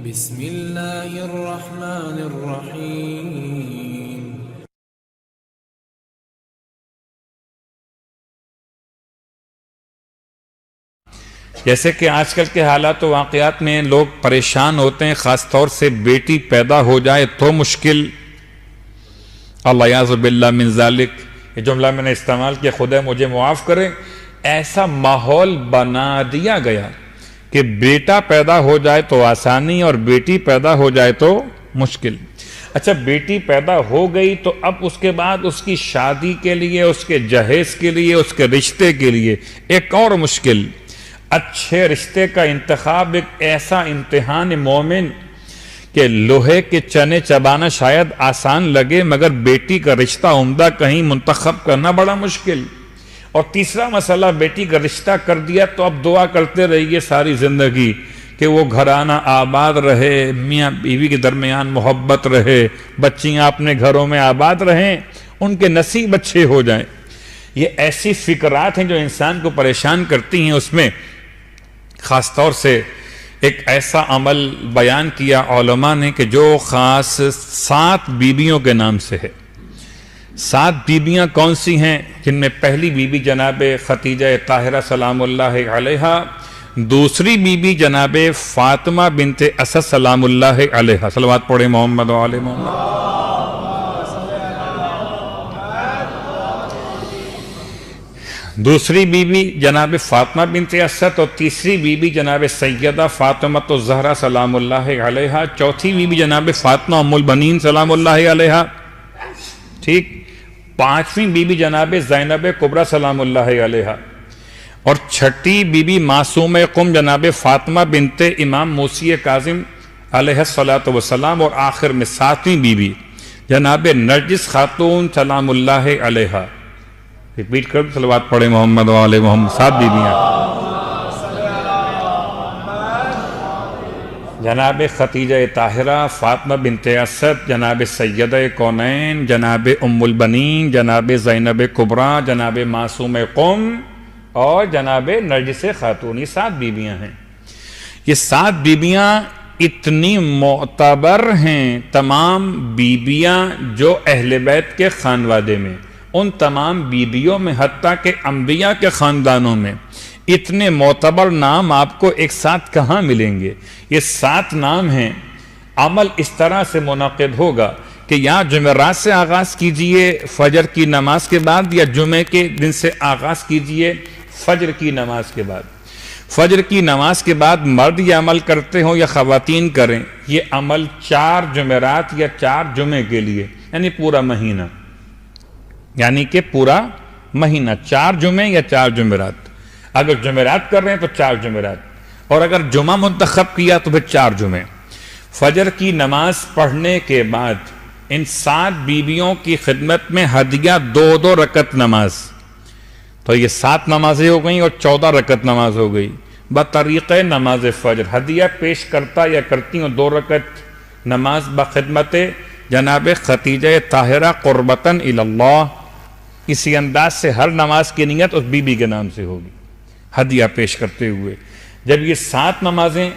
بسم اللہ الرحمن الرحیم۔ جیسے کہ آج کل کے حالات و واقعات میں لوگ پریشان ہوتے ہیں، خاص طور سے بیٹی پیدا ہو جائے تو مشکل، اللہ یعوذ باللہ من ذالک، یہ جملہ میں نے استعمال کیا، خدا مجھے معاف کرے۔ ایسا ماحول بنا دیا گیا کہ بیٹا پیدا ہو جائے تو آسانی اور بیٹی پیدا ہو جائے تو مشکل۔ اچھا، بیٹی پیدا ہو گئی تو اب اس کے بعد اس کی شادی کے لیے، اس کے جہیز کے لیے، اس کے رشتے کے لیے ایک اور مشکل۔ اچھے رشتے کا انتخاب ایک ایسا امتحان مومن کہ لوہے کے چنے چبانا شاید آسان لگے، مگر بیٹی کا رشتہ عمدہ کہیں منتخب کرنا بڑا مشکل۔ اور تیسرا مسئلہ، بیٹی کا رشتہ کر دیا تو اب دعا کرتے رہیے ساری زندگی کہ وہ گھرانہ آباد رہے، میاں بیوی کے درمیان محبت رہے، بچیاں اپنے گھروں میں آباد رہیں، ان کے نصیب اچھے ہو جائیں۔ یہ ایسی فکرات ہیں جو انسان کو پریشان کرتی ہیں۔ اس میں خاص طور سے ایک ایسا عمل بیان کیا علماء نے کہ جو خاص 7 بیویوں کے نام سے ہے۔ 7 بیویاں کون سی ہیں؟ جن میں پہلی بیوی جناب خدیجہ طاہرہ سلام اللہ علیہا، دوسری بیوی جناب فاطمہ بنت اسد سلام اللہ علیہا، صلوات پڑھیں محمد و آل محمد۔ دوسری بیوی جناب فاطمہ بنت اسد، اور تیسری بیوی جناب سیدہ فاطمہ الزہرا سلام اللہ علیہا، چوتھی بیوی جناب فاطمہ ام البنین سلام اللہ علیہا، ٹھیک، پانچویں بیوی جناب زینب کبریٰ سلام اللہ علیہا، اور چھٹی بیوی معصوم قم جناب فاطمہ بنت امام موسی کاظم علیہ السلام، اور آخر میں 7ویں بیوی جناب نرجس خاتون سلام اللہ علیہا۔ ریپیٹ کر صلوات پڑھیں محمد و آل محمد۔ 7 بیویاں، جناب خدیجہ طاہرہ، فاطمہ بنت اسد، جناب سیدہ کونین، جناب ام البنین، جناب زینب کبریٰ، جناب معصوم قم، اور جناب نرجس خاتون۔ یہ 7 بیویاں ہیں۔ یہ 7 بیویاں اتنی معتبر ہیں، تمام بیویاں جو اہل بیت کے خانوادے میں، ان تمام بیویوں میں، حتیٰ کہ انبیاء کے خاندانوں میں اتنے معتبر نام آپ کو ایک ساتھ کہاں ملیں گے؟ یہ 7 نام ہیں۔ عمل اس طرح سے منعقد ہوگا کہ یا جمعرات سے آغاز کیجئے فجر کی نماز کے بعد، یا جمعے کے دن سے آغاز کیجئے فجر کی نماز کے بعد۔ فجر کی نماز کے بعد مرد یہ عمل کرتے ہوں یا خواتین کریں، یہ عمل 4 جمعرات یا 4 جمعے کے لیے، یعنی پورا مہینہ، یعنی کہ پورا مہینہ 4 جمعے یا 4 جمعرات۔ اگر جمعرات کر رہے ہیں تو 4 جمعرات، اور اگر جمعہ منتخب کیا تو پھر 4 جمعے۔ فجر کی نماز پڑھنے کے بعد ان 7 بیویوں کی خدمت میں ہدیہ 2 رکعت نماز، تو یہ 7 نمازیں ہو گئیں اور 14 رکعت نماز ہو گئی بطریق نماز فجر۔ ہدیہ پیش کرتا یا کرتی ہوں 2 رکعت نماز بخدمت جناب خدیجہ طاہرہ قربتاً اللہ۔ اسی انداز سے ہر نماز کی نیت اس بی بی کے نام سے ہوگی، ہدیہ پیش کرتے ہوئے۔ جب یہ 7 نمازیں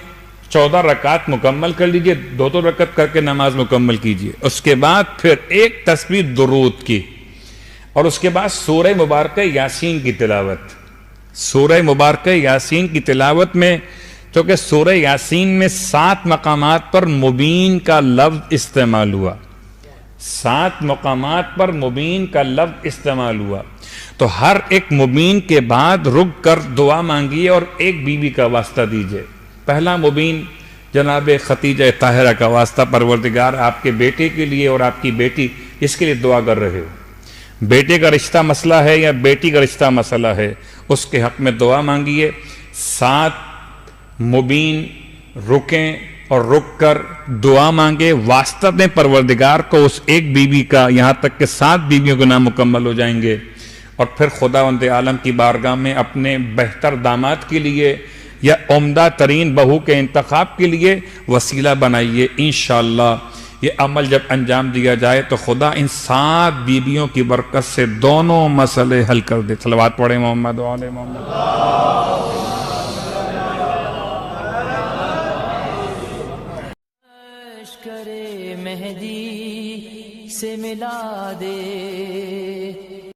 14 رکعت مکمل کر لیجئے، 2 رکعت کر کے نماز مکمل کیجئے، اس کے بعد پھر ایک تسبیح درود کی، اور اس کے بعد سورہ مبارکہ یاسین کی تلاوت۔ سورہ مبارکہ یاسین کی تلاوت میں، چونکہ سورہ یاسین میں 7 مقامات پر مبین کا لفظ استعمال ہوا، 7 مقامات پر مبین کا لفظ استعمال ہوا، تو ہر ایک مبین کے بعد رک کر دعا مانگیے اور ایک بیوی کا واسطہ دیجئے۔ پہلا مبین جناب خدیجہ طاہرہ کا واسطہ، پروردگار آپ کے بیٹے کے لیے اور آپ کی بیٹی اس کے لیے دعا کر رہے ہو، بیٹے کا رشتہ مسئلہ ہے یا بیٹی کا رشتہ مسئلہ ہے، اس کے حق میں دعا مانگیے۔ 7 مبین رکیں اور رک کر دعا مانگے، واسطہ دیں پروردگار کو اس ایک بیوی کا، یہاں تک کہ 7 بیویوں کے نام مکمل ہو جائیں گے، اور پھر خداوند عالم کی بارگاہ میں اپنے بہتر داماد کے لیے یا عمدہ ترین بہو کے انتخاب کے لیے وسیلہ بنائیے۔ انشاءاللہ یہ عمل جب انجام دیا جائے تو خدا ان 7 بیویوں کی برکت سے دونوں مسئلے حل کر دے۔ صلوات پڑھیں محمد و آل محمد۔ لشکر مہدی سے ملا دے